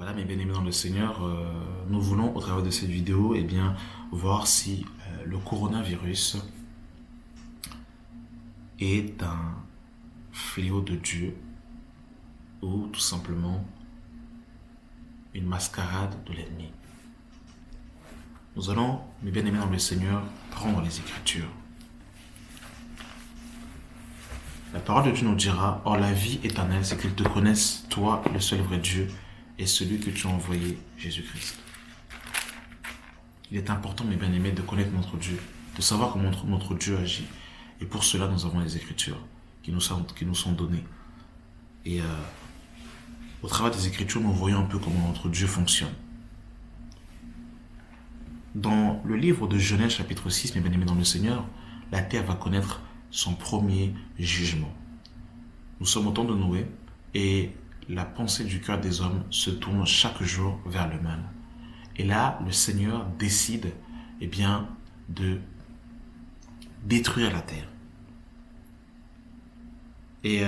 Voilà, mes bien-aimés dans le Seigneur, nous voulons au travers de cette vidéo, voir si le coronavirus est un fléau de Dieu ou tout simplement une mascarade de l'ennemi. Nous allons, mes bien-aimés dans le Seigneur, prendre les Écritures. La parole de Dieu nous dira, « Or la vie éternelle, c'est qu'ils te connaissent, toi, le seul vrai Dieu, et celui que tu as envoyé, Jésus-Christ. » Il est important, mes bien-aimés, de connaître notre Dieu, de savoir comment notre Dieu agit. Et pour cela, nous avons les Écritures qui nous sont données. Et au travers des Écritures, nous voyons un peu comment notre Dieu fonctionne. Dans le livre de Genèse, chapitre 6, mes bien-aimés dans le Seigneur, la terre va connaître son premier jugement. Nous sommes au temps de Noé et la pensée du cœur des hommes se tourne chaque jour vers le mal. Et là, le Seigneur décide de détruire la terre. Et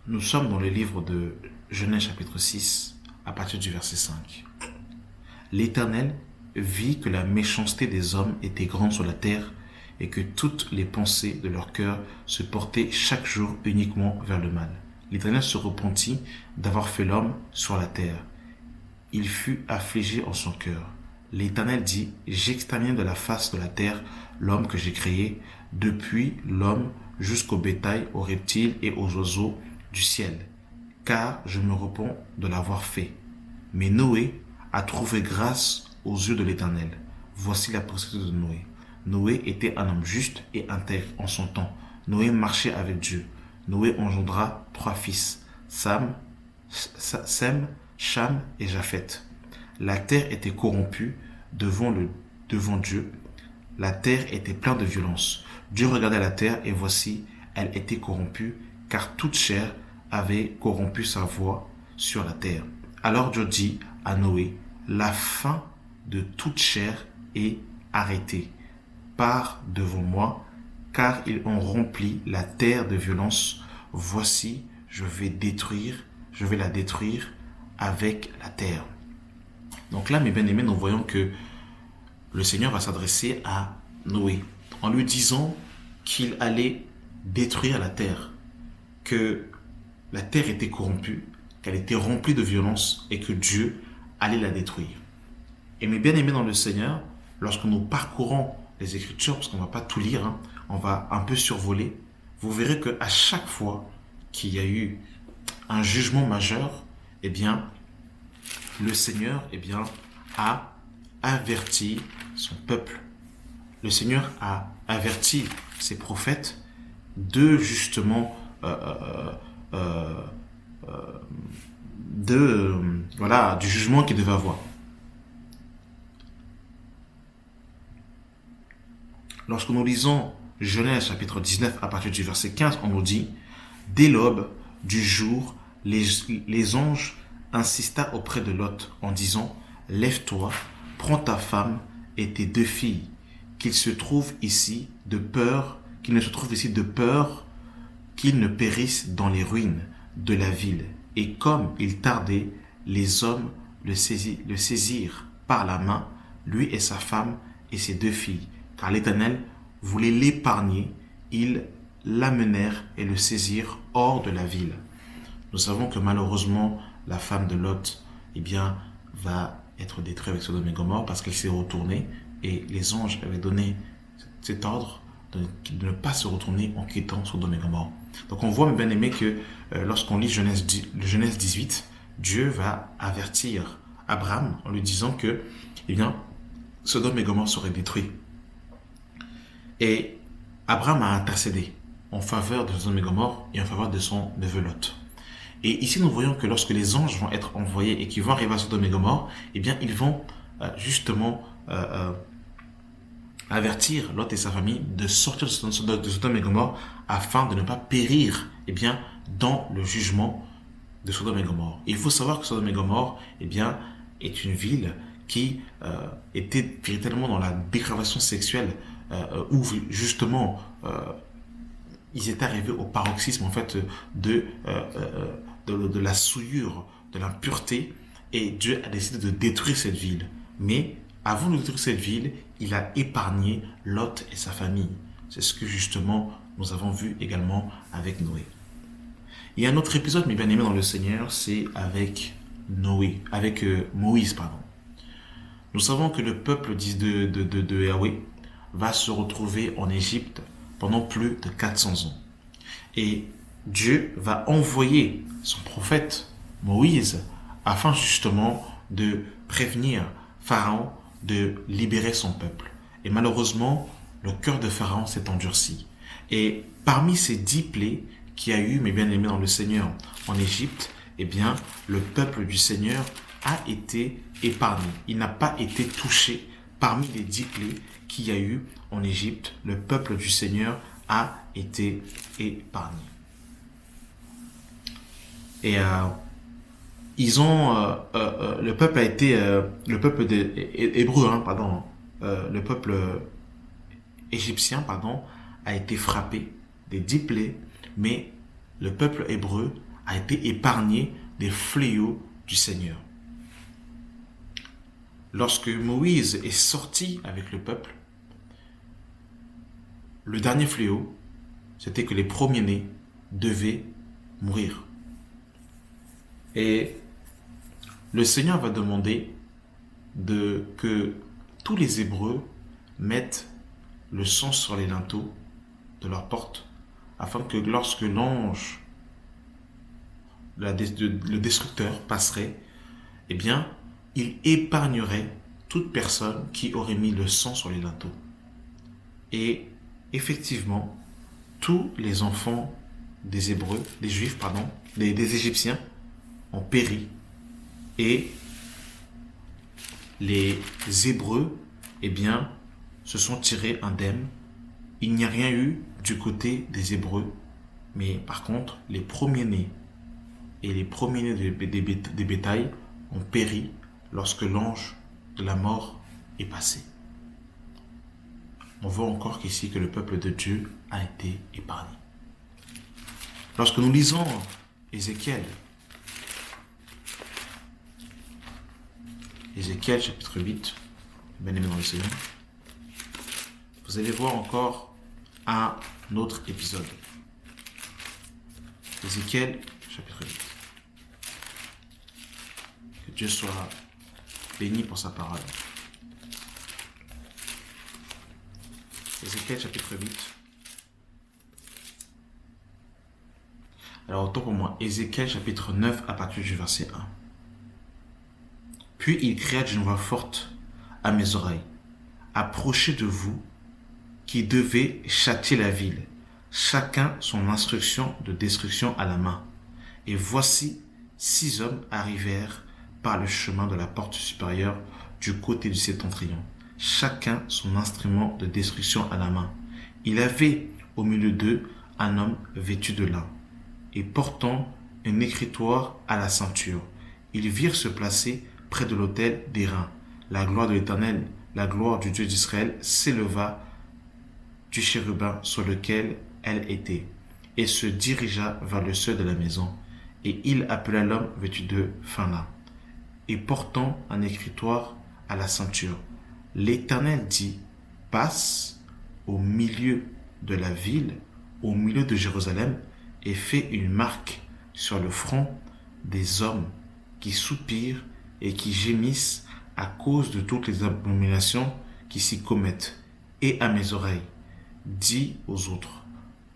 nous sommes dans le livre de Genèse chapitre 6 à partir du verset 5. L'Éternel vit que la méchanceté des hommes était grande sur la terre et que toutes les pensées de leur cœur se portaient chaque jour uniquement vers le mal. L'Éternel se repentit d'avoir fait l'homme sur la terre. Il fut affligé en son cœur. L'Éternel dit, « J'extermine de la face de la terre l'homme que j'ai créé, depuis l'homme jusqu'au bétail, aux reptiles et aux oiseaux du ciel, car je me repens de l'avoir fait. » Mais Noé a trouvé grâce aux yeux de l'Éternel. Voici la procédure de Noé. Noé était un homme juste et intègre en son temps. Noé marchait avec Dieu. Noé engendra 3 fils, Sem, Cham et Japheth. La terre était corrompue devant Dieu. La terre était pleine de violence. Dieu regardait la terre et voici, elle était corrompue, car toute chair avait corrompu sa voie sur la terre. Alors Dieu dit à Noé, la fin de toute chair est arrêtée. Pars devant moi, car ils ont rempli la terre de violence. Voici, je vais la détruire avec la terre. Donc là, mes bien-aimés, nous voyons que le Seigneur va s'adresser à Noé en lui disant qu'il allait détruire la terre, que la terre était corrompue, qu'elle était remplie de violence et que Dieu allait la détruire. Et mes bien-aimés dans le Seigneur, lorsque nous parcourons les Écritures, parce qu'on ne va pas tout lire, on va un peu survoler, vous verrez qu'à chaque fois qu'il y a eu un jugement majeur, le Seigneur a averti son peuple. Le Seigneur a averti ses prophètes de justement du jugement qu'il devait avoir. Lorsque nous lisons Genèse chapitre 19 à partir du verset 15, on nous dit « Dès l'aube du jour, les anges insista auprès de Lot en disant « Lève-toi, prends ta femme et tes 2 filles, qu'ils ne se trouvent ici de peur qu'ils ne périssent dans les ruines de la ville. » Et comme il tardait, les hommes le saisirent par la main, lui et sa femme et ses 2 filles. Car l'Éternel voulait l'épargner, ils l'amenèrent et le saisirent hors de la ville. Nous savons que malheureusement, la femme de Lot, va être détruite avec Sodome et Gomorrhe parce qu'elle s'est retournée et les anges avaient donné cet ordre de ne pas se retourner en quittant Sodome et Gomorrhe. Donc on voit, mes bien-aimés, que lorsqu'on lit Genèse 18, Dieu va avertir Abraham en lui disant que Sodome et Gomorrhe seraient détruits. Et Abraham a intercédé en faveur de Sodome et Gomorrhe et en faveur de son neveu Lot. Et ici, nous voyons que lorsque les anges vont être envoyés et qu'ils vont arriver à Sodome et Gomorrhe, ils vont avertir Lot et sa famille de sortir de Sodome et Gomorrhe afin de ne pas périr dans le jugement de Sodome et Gomorrhe. Et il faut savoir que Sodome et Gomorrhe est une ville qui était véritablement dans la dépravation sexuelle où justement ils étaient arrivés au paroxysme de de la souillure, de l'impureté, et Dieu a décidé de détruire cette ville. Mais avant de détruire cette ville, il a épargné Lot et sa famille. C'est ce que justement nous avons vu également avec Noé. Il y a un autre épisode, mes bien-aimés dans le Seigneur, c'est avec Moïse. Nous savons que le peuple de Yahweh va se retrouver en Égypte pendant plus de 400 ans. Et Dieu va envoyer son prophète Moïse afin justement de prévenir Pharaon de libérer son peuple. Et malheureusement, le cœur de Pharaon s'est endurci. Et parmi ces 10 plaies qu'il y a eu, mes bien-aimés dans le Seigneur, en Égypte, eh bien, le peuple du Seigneur a été épargné. Il n'a pas été touché parmi les 10 plaies qu'il y a eu en Égypte. Le peuple du Seigneur a été épargné. Et le peuple a été, le peuple hébreu, le peuple égyptien, a été frappé des 10 plaies, mais le peuple hébreu a été épargné des fléaux du Seigneur. Lorsque Moïse est sorti avec le peuple, le dernier fléau, c'était que les premiers-nés devaient mourir. Et le Seigneur va demander que tous les Hébreux mettent le sang sur les linteaux de leur porte, afin que lorsque l'ange, le destructeur passerait, eh bien, il épargnerait toute personne qui aurait mis le sang sur les linteaux. Et effectivement, tous les enfants des Hébreux, des Juifs, des Égyptiens ont péri. Et les Hébreux, eh bien, se sont tirés indemnes. Il n'y a rien eu du côté des Hébreux, mais par contre, les premiers-nés et les premiers-nés des bétails ont péri lorsque l'ange de la mort est passé. On voit encore qu'ici que le peuple de Dieu a été épargné. Lorsque nous lisons Ézéchiel chapitre 8, bien-aimés dans le Seigneur, vous allez voir encore un autre épisode. Ézéchiel chapitre 8. Que Dieu soit béni pour sa parole. Ézéchiel chapitre 8. Alors autant pour moi, Ézéchiel chapitre 9 à partir du verset 1. Puis il cria d'une voix forte à mes oreilles, approchez de vous qui devez châtier la ville, chacun son instruction de destruction à la main. Et voici 6 hommes arrivèrent par le chemin de la porte supérieure du côté du septentrion, chacun son instrument de destruction à la main. Il avait au milieu d'eux un homme vêtu de lin et portant un écritoire à la ceinture. Ils virent se placer près de l'autel d'airain. La gloire de l'Éternel, la gloire du Dieu d'Israël s'éleva du chérubin sur lequel elle était et se dirigea vers le seuil de la maison. Et il appela l'homme vêtu de fin lin et portant un écritoire à la ceinture. L'Éternel dit, passe au milieu de la ville, au milieu de Jérusalem, et fais une marque sur le front des hommes qui soupirent et qui gémissent à cause de toutes les abominations qui s'y commettent. Et à mes oreilles, dis aux autres,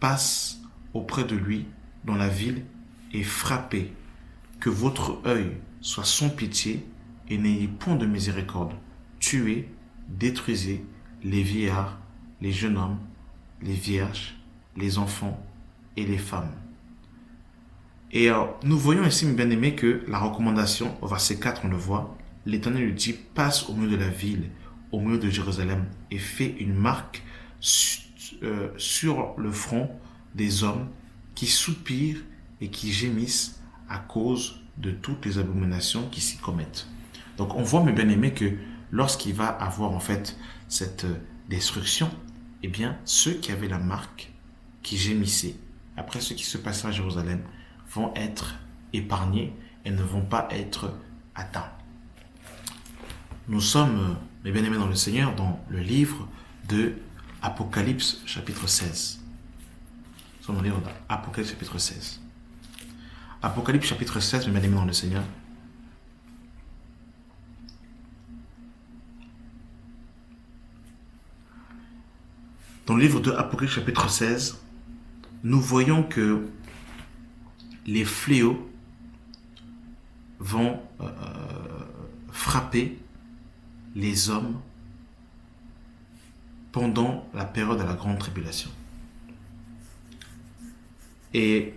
passe auprès de lui dans la ville et frappez, que votre œil soit sans pitié et n'ayez point de miséricorde. Tuez, détruisez les vieillards, les jeunes hommes, les vierges, les enfants et les femmes. Et nous voyons ici, mes bien-aimés, que la recommandation, au verset 4, on le voit, l'Éternel lui dit, passe au milieu de la ville, au milieu de Jérusalem, et fais une marque sur le front des hommes qui soupirent et qui gémissent à cause de toutes les abominations qui s'y commettent. Donc on voit, mes bien-aimés, que lorsqu'il va avoir en fait cette destruction, eh bien ceux qui avaient la marque, qui gémissaient, après ce qui se passait à Jérusalem, vont être épargnés et ne vont pas être atteints. Nous sommes, mes bien-aimés dans le Seigneur, dans le livre de Apocalypse chapitre 16. Nous sommes dans le livre d'Apocalypse chapitre 16. Apocalypse chapitre 16, mes bien-aimés dans le Seigneur. Dans le livre de Apocalypse chapitre 16, nous voyons que les fléaux vont frapper les hommes pendant la période de la grande tribulation. Et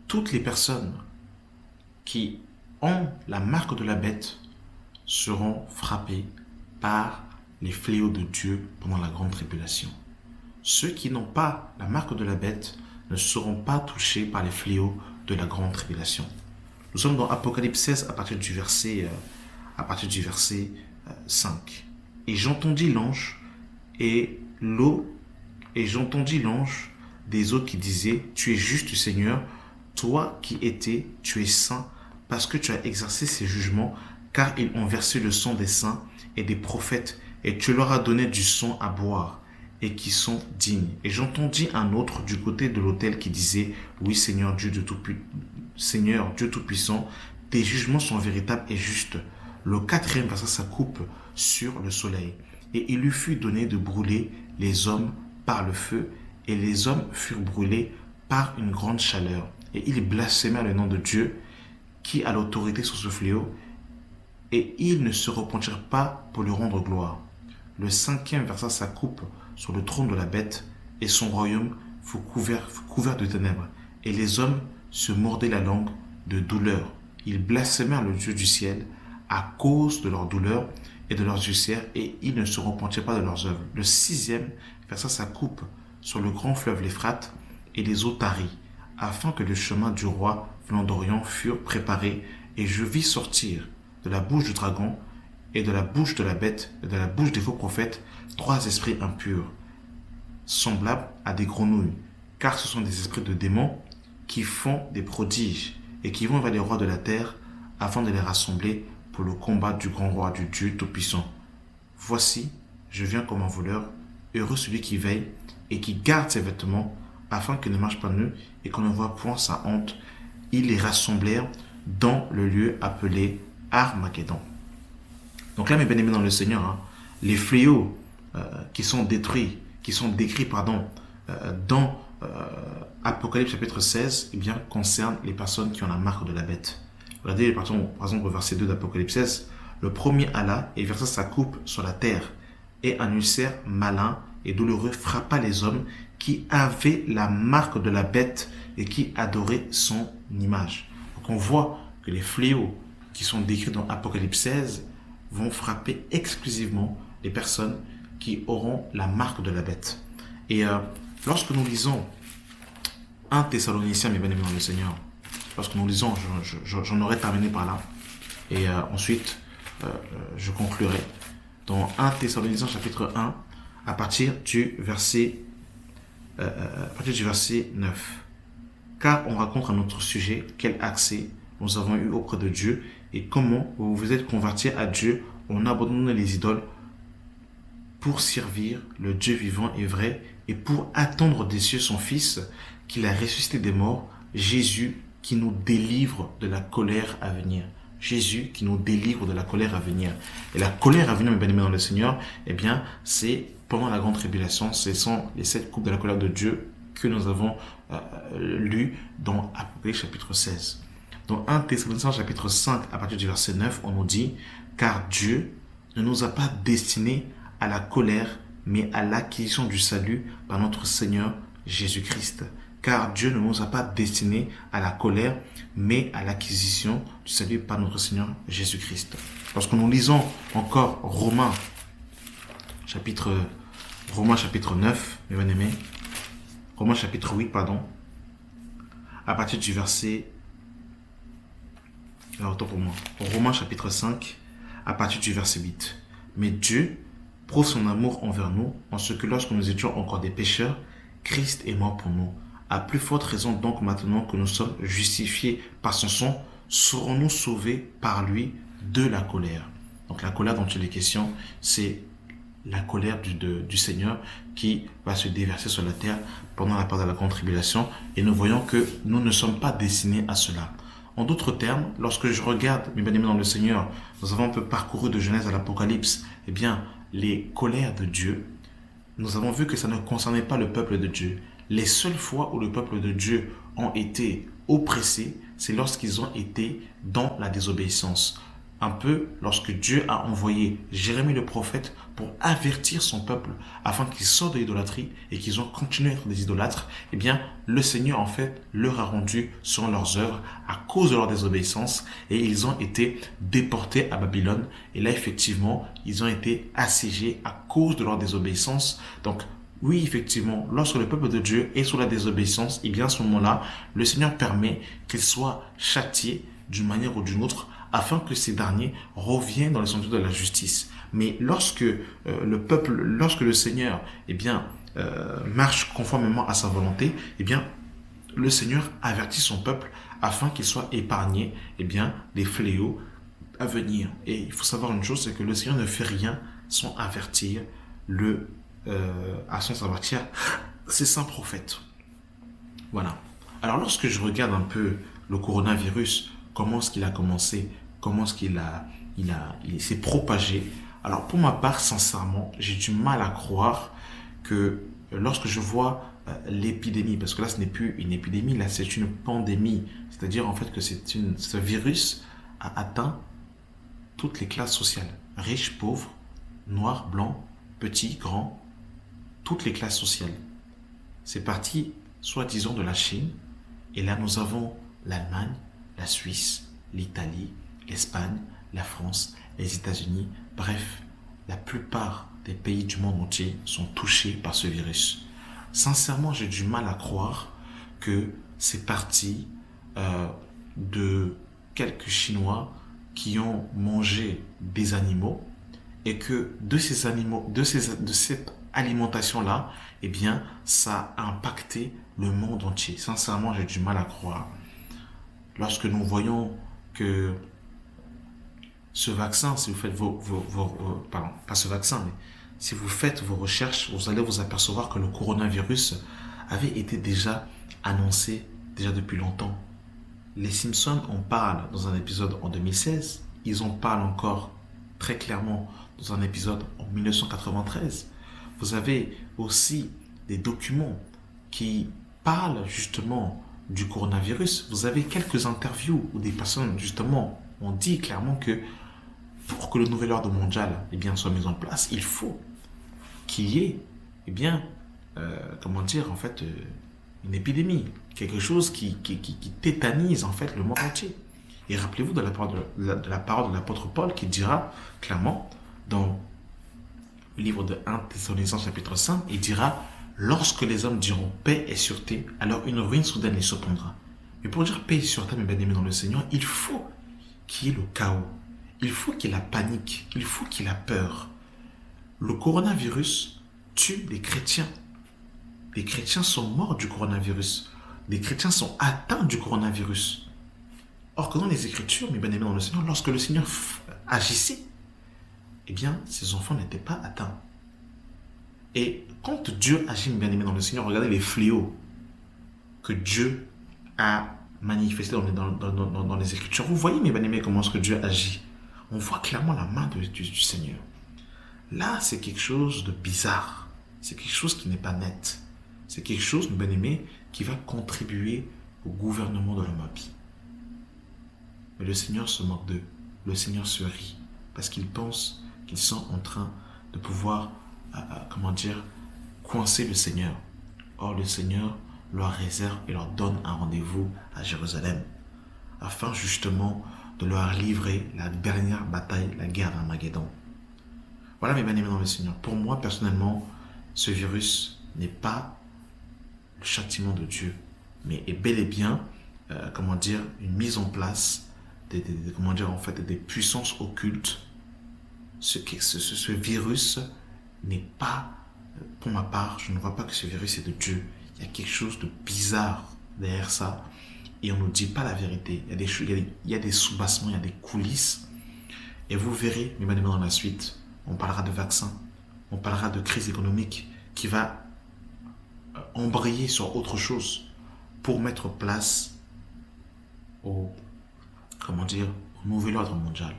toutes les personnes qui ont la marque de la bête seront frappées par les fléaux de Dieu pendant la grande tribulation. Ceux qui n'ont pas la marque de la bête ne seront pas touchés par les fléaux de la grande tribulation. Nous sommes dans Apocalypse 16 à partir du verset 5. Et j'entendis l'ange des eaux qui disait: Tu es juste, Seigneur, toi qui étais, tu es saint, parce que tu as exercé ces jugements, car ils ont versé le sang des saints et des prophètes, et tu leur as donné du sang à boire, et qui sont dignes. Et j'entendis un autre du côté de l'autel qui disait: Oui, Seigneur Dieu Tout-Puissant, tes jugements sont véritables et justes. Le quatrième versa sa coupe sur le soleil, et il lui fut donné de brûler les hommes par le feu, et les hommes furent brûlés par une grande chaleur. Et ils blasphémèrent le nom de Dieu, qui a l'autorité sur ce fléau, et ils ne se repentirent pas pour lui rendre gloire. Le cinquième versa sa coupe sur le trône de la bête, et son royaume fut couvert de ténèbres. Et les hommes se mordaient la langue de douleur. Ils blasphémèrent le Dieu du ciel à cause de leur douleur et de leurs ulcères, et ils ne se repentirent pas de leurs œuvres. Le sixième versa sa coupe sur le grand fleuve l'Éphrate, et les eaux tarirent, afin que le chemin du roi venant d'Orient fût préparé. Et je vis sortir de la bouche du dragon, et de la bouche de la bête, et de la bouche des faux prophètes, 3 esprits impurs, semblables à des grenouilles, car ce sont des esprits de démons qui font des prodiges, et qui vont vers les rois de la terre, afin de les rassembler pour le combat du grand roi, du Dieu Tout-Puissant. Voici, je viens comme un voleur, heureux celui qui veille, et qui garde ses vêtements, afin qu'il ne marche pas nu, et qu'on ne voit point sa honte. Ils les rassemblèrent dans le lieu appelé Armageddon. Donc là, mes bien-aimés dans le Seigneur, les fléaux qui sont décrits dans Apocalypse chapitre 16, eh bien, concernent les personnes qui ont la marque de la bête. Regardez, par exemple, au verset 2 d'Apocalypse 16, le premier alla et versa sa coupe sur la terre, et un ulcère malin et douloureux frappa les hommes qui avaient la marque de la bête et qui adoraient son image. Donc on voit que les fléaux qui sont décrits dans Apocalypse 16 vont frapper exclusivement les personnes qui auront la marque de la bête. Et lorsque nous lisons 1 Thessaloniciens, mes bien-aimés dans le Seigneur, lorsque nous lisons, j'en aurai terminé par là, et ensuite je conclurai. Dans 1 Thessaloniciens chapitre 1, à partir du verset 9. Car on raconte à notre sujet quel accès nous avons eu auprès de Dieu et comment vous vous êtes convertis à Dieu en abandonnant les idoles pour servir le Dieu vivant et vrai et pour attendre des cieux son Fils qu'il a ressuscité des morts, Jésus qui nous délivre de la colère à venir. Jésus qui nous délivre de la colère à venir. Et la colère à venir, mes bien-aimés dans le Seigneur, eh bien, c'est pendant la grande tribulation. Ce sont les 7 coupes de la colère de Dieu que nous avons lues dans Apocalypse chapitre 16. Dans 1 Thessaloniciens chapitre 5, à partir du verset 9, on nous dit: car Dieu ne nous a pas destinés à la colère, mais à l'acquisition du salut par notre Seigneur Jésus-Christ. Car Dieu ne nous a pas destinés à la colère, mais à l'acquisition du salut par notre Seigneur Jésus-Christ. Lorsque nous lisons encore Romains chapitre 9, mes bien-aimés, Romains chapitre 8, à partir du verset... Alors, autant pour moi. Romains chapitre 5, à partir du verset 8. Mais Dieu prouve son amour envers nous, en ce que lorsque nous étions encore des pécheurs, Christ est mort pour nous. À plus forte raison donc maintenant que nous sommes justifiés par son sang, serons-nous sauvés par lui de la colère. Donc la colère dont il est question, c'est la colère du Seigneur qui va se déverser sur la terre pendant la période de la grande tribulation. Et nous voyons que nous ne sommes pas destinés à cela. En d'autres termes, lorsque je regarde mes bien-aimés dans le Seigneur, nous avons un peu parcouru de Genèse à l'Apocalypse, eh bien, les colères de Dieu, nous avons vu que ça ne concernait pas le peuple de Dieu. Les seules fois où le peuple de Dieu ont été oppressés, c'est lorsqu'ils ont été dans la désobéissance. Un peu lorsque Dieu a envoyé Jérémie le prophète pour avertir son peuple afin qu'ils sortent de l'idolâtrie et qu'ils ont continué à être des idolâtres, eh bien, le Seigneur, en fait, leur a rendu selon leurs œuvres à cause de leur désobéissance et ils ont été déportés à Babylone. Et là, effectivement, ils ont été assiégés à cause de leur désobéissance. Donc, oui, effectivement, lorsque le peuple de Dieu est sous la désobéissance, eh bien, à ce moment-là, le Seigneur permet qu'il soit châtié d'une manière ou d'une autre afin que ces derniers reviennent dans le sentier de la justice. Mais lorsque lorsque le Seigneur, eh bien, marche conformément à sa volonté, eh bien, le Seigneur avertit son peuple afin qu'il soit épargné, eh bien, des fléaux à venir. Et il faut savoir une chose, c'est que le Seigneur ne fait rien sans avertir sans avertir ses saints prophètes. Voilà. Alors, lorsque je regarde un peu le coronavirus, comment est-ce qu'il a commencé, comment est-ce il s'est propagé. Alors pour ma part, sincèrement, j'ai du mal à croire que lorsque je vois l'épidémie, parce que là ce n'est plus une épidémie, là c'est une pandémie, c'est-à-dire en fait que ce virus a atteint toutes les classes sociales, riches, pauvres, noirs, blancs, petits, grands, toutes les classes sociales. C'est parti, soi-disant, de la Chine, et là nous avons l'Allemagne, la Suisse, l'Italie, l'Espagne, la France, les États-Unis, bref, la plupart des pays du monde entier sont touchés par ce virus. Sincèrement, j'ai du mal à croire que c'est parti de quelques Chinois qui ont mangé des animaux et que de ces animaux, de cette alimentation-là, eh bien, ça a impacté le monde entier. Sincèrement, j'ai du mal à croire. Lorsque nous voyons que ce vaccin, si vous faites pardon, pas ce vaccin, mais si vous faites vos recherches, vous allez vous apercevoir que le coronavirus avait été déjà annoncé déjà depuis longtemps. Les Simpsons en parlent dans un épisode en 2016, ils en parlent encore très clairement dans un épisode en 1993. Vous avez aussi des documents qui parlent justement du coronavirus. Vous avez quelques interviews où des personnes justement ont dit clairement que pour que le nouvel ordre mondial eh bien, soit mis en place, il faut qu'il y ait eh bien, une épidémie, quelque chose qui tétanise en fait le monde entier. Et rappelez-vous de la parole de l'apôtre Paul qui dira clairement dans le livre de 1 Thessaloniciens chapitre 5, il dira: lorsque les hommes diront paix et sûreté, alors une ruine soudaine les surprendra. Mais pour dire paix et sûreté, mes bien-aimés dans le Seigneur, il faut qu'il y ait le chaos, il faut qu'il y ait la panique, il faut qu'il y ait la peur. Le coronavirus tue les chrétiens. Les chrétiens sont morts du coronavirus. Les chrétiens sont atteints du coronavirus. Or que dans les Écritures, mes bien-aimés dans le Seigneur, lorsque le Seigneur agissait, eh bien, ses enfants n'étaient pas atteints. Et quand Dieu agit, mes bien-aimés dans le Seigneur, regardez les fléaux que Dieu a manifestés dans les Écritures. Vous voyez, mes bien-aimés, comment est-ce que Dieu agit. On voit clairement la main du Seigneur. Là, c'est quelque chose de bizarre. C'est quelque chose qui n'est pas net. C'est quelque chose, mes bien-aimés, qui va contribuer au gouvernement de l'homme. Mais le Seigneur se moque d'eux. Le Seigneur se rit. Parce qu'il pense qu'ils sont en train de pouvoir, coincer le Seigneur. Or, le Seigneur leur réserve et leur donne un rendez-vous à Jérusalem. Afin justement de leur livrer la dernière bataille, la guerre d'Armageddon. Voilà mes bien-aimés dans le Seigneur. Pour moi, personnellement, ce virus n'est pas le châtiment de Dieu, mais est bel et bien, une mise en place des puissances occultes. Ce virus n'est pas, pour ma part, je ne vois pas que ce virus est de Dieu. il y a quelque chose de bizarre derrière ça. Et on ne nous dit pas la vérité. Il y a des choses, il y a des sous-bassements, il y a des coulisses. Et vous verrez, mes bien-aimés, dans la suite, on parlera de vaccins, on parlera de crise économique qui va embrayer sur autre chose pour mettre place au, comment dire, au nouvel ordre mondial.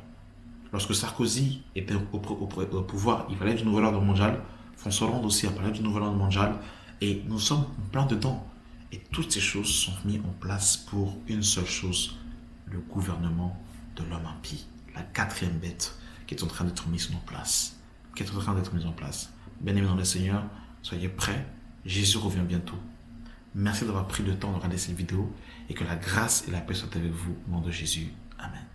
Lorsque Sarkozy était au pouvoir, il fallait du nouvel ordre mondial. François Hollande aussi a parlé du nouvel ordre mondial. Et nous sommes en plein dedans. Et toutes ces choses sont mises en place pour une seule chose, le gouvernement de l'homme impie. La quatrième bête qui est en train d'être mise en place. Bien aimés dans le Seigneur, soyez prêts. Jésus revient bientôt. Merci d'avoir pris le temps de regarder cette vidéo et que la grâce et la paix soient avec vous au nom de Jésus. Amen.